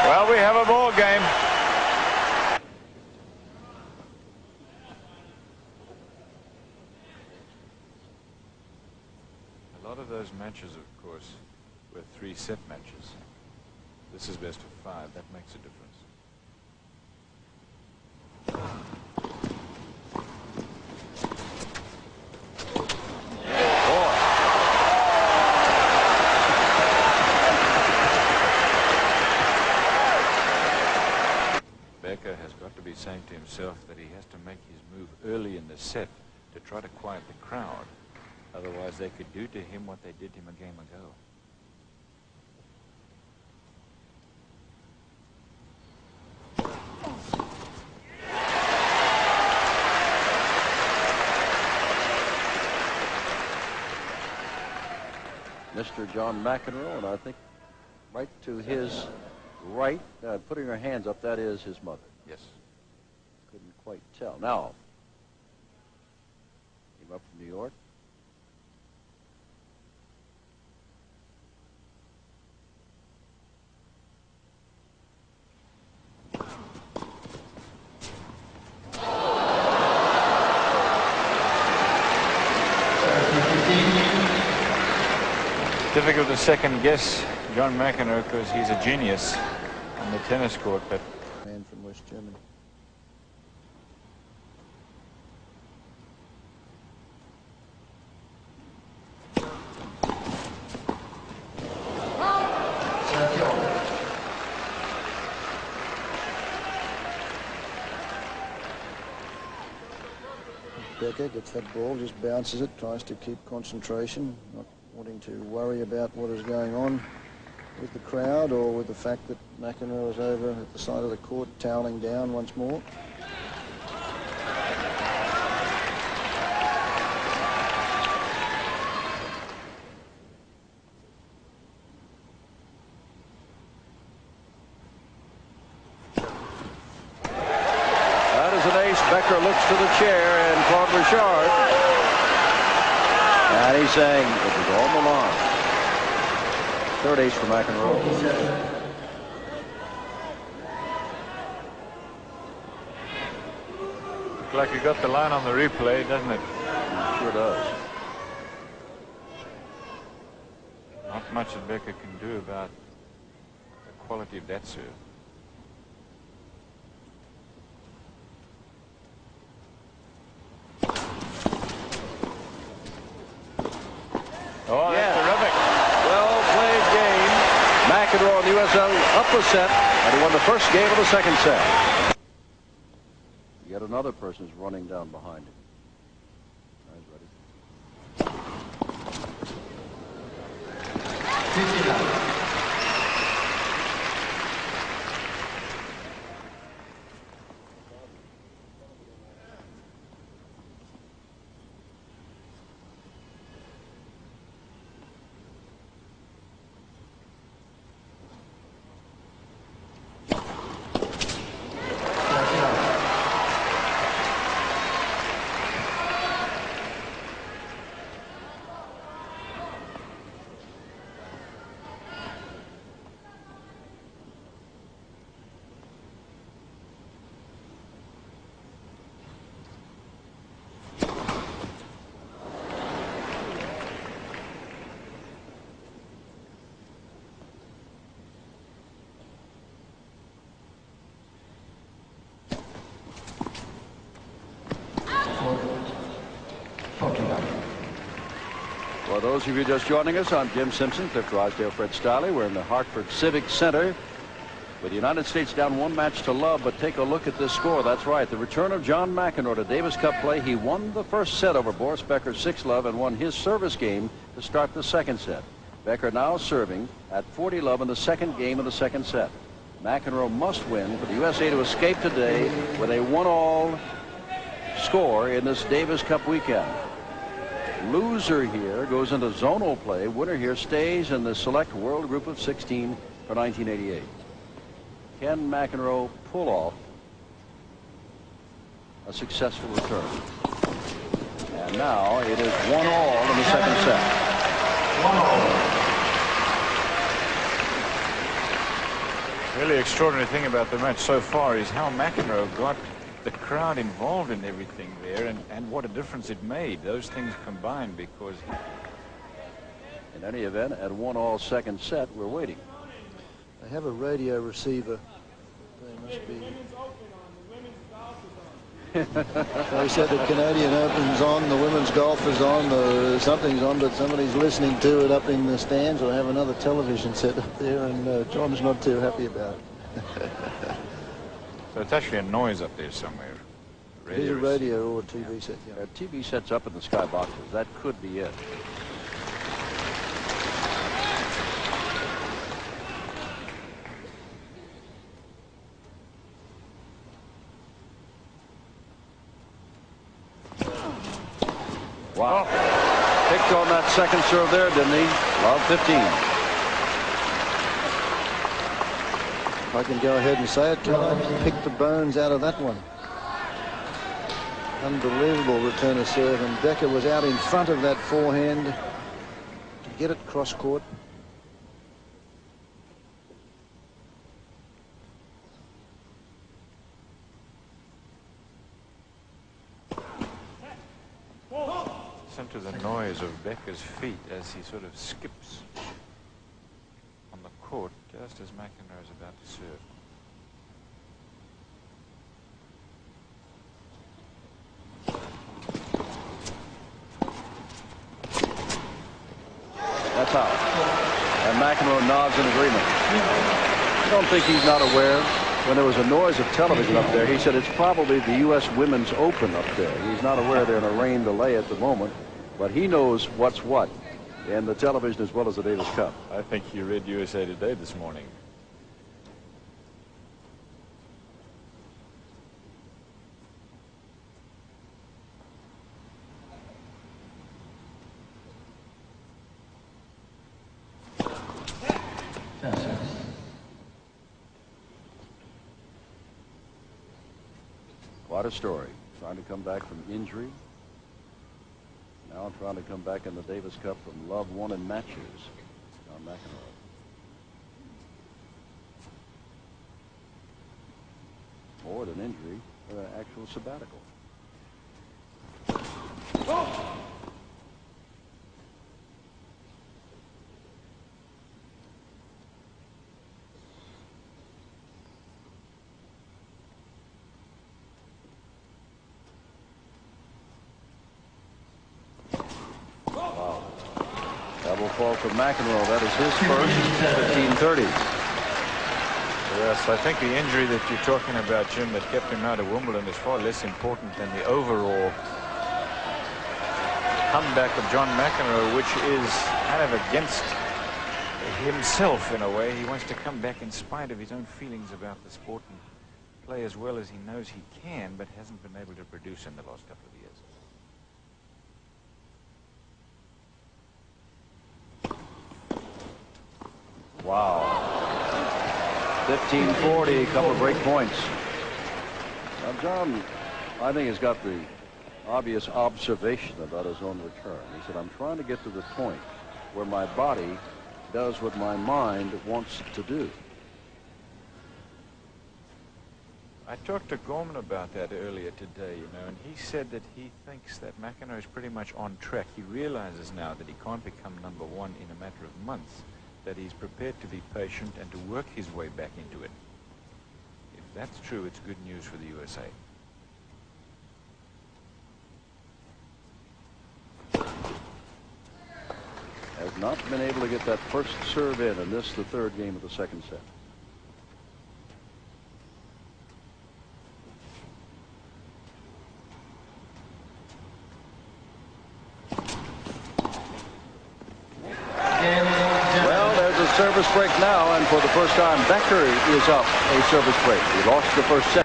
Well, we have a ball game. A lot of those matches, of course, were 3-set matches. This is best of 5. That makes a difference. Becker has got to be saying to himself that he has to make his move early in the set to try to quiet the crowd. Otherwise, they could do to him what they did to him a game ago. Mr. John McEnroe, and I think right to his right, putting her hands up, that is his mother. Yes. Couldn't quite tell. Now, came up from New York. Difficult to second guess John McEnroe because he's a genius on the tennis court, but man from West Germany. Becker gets that ball, just bounces it, tries to keep concentration, not wanting to worry about what is going on with the crowd or with the fact that McEnroe is over at the side of the court toweling down once more. That is an ace. Becker looks to the chair and Claude Richard. And he's saying it was on the line. Third ace for McEnroe. looks like you got the line on the replay, doesn't it? It sure does. Not much that Becker can do about the quality of that serve. Oh, yeah. That's terrific. Well played game. McEnroe and the USL up the set, and he won the first game of the second set. Yet another person is running down behind him. He's ready. For those of you just joining us, I'm Jim Simpson, Cliff Drysdale, Fred Stiley. We're in the Hartford Civic Center with the United States down 1-0 but take a look at this score. That's right, the return of John McEnroe to Davis Cup play. He won the first set over Boris Becker 6-love and won his service game to start the second set. Becker now serving at 40-love in the second game of the second set. McEnroe must win for the USA to escape today with a 1-all score in this Davis Cup weekend. Loser here goes into zonal play. Winner here stays in the select world group of 16 for 1988. Can McEnroe pull off a successful return? And now it is 1-all in the second set. 1-all. Really extraordinary thing about the match so far is how McEnroe got the crowd involved in everything there, and what a difference it made. Those things combined, because in any event, at 1-all second set, we're waiting. They have a radio receiver. They must be. They said the Canadian Open's on, the women's golf is on, something's on, but somebody's listening to it up in the stands, or have another television set up there, and John's not too happy about it. So it's actually a noise up there somewhere. Either a radio or a TV set. Yeah. TV sets up in the sky boxes. That could be it. Wow. Picked on that second serve there, didn't he? Love 15. If I can go ahead and say it, can I pick the bones out of that one? Unbelievable return of serve, and Becker was out in front of that forehand to get it cross court. Listen to the noise of Becker's feet as he sort of skips on the court just as McEnroe is about to serve. That's out. And McEnroe nods in agreement. I don't think he's not aware. When there was a noise of television up there, he said it's probably the U.S. Women's Open up there. He's not aware they're in a rain delay at the moment, but he knows what's what in the television as well as the Davis Cup. I think you read USA Today this morning. What a story. Trying to come back from injury. Now trying to come back in the Davis Cup from love won in matches. John McEnroe. More than injury, actual sabbatical. Double fault for McEnroe. That is his first 15-30. Yes, I think the injury that you're talking about, Jim, that kept him out of Wimbledon is far less important than the overall comeback of John McEnroe, which is kind of against himself in a way. He wants to come back in spite of his own feelings about the sport and play as well as he knows he can, but hasn't been able to produce in the last couple of years. Wow. 15-40, couple of break points. Now, John, I think, has got the obvious observation about his own return. He said, I'm trying to get to the point where my body does what my mind wants it to do. I talked to Gorman about that earlier today, and he said that he thinks that McEnroe is pretty much on track. He realizes now that he can't become number one in a matter of months, that he's prepared to be patient and to work his way back into it. If that's true, it's good news for the USA. Has not been able to get that first serve in this, the third game of the second set. Service break now, and for the first time, Becker is up a service break. He lost the first set.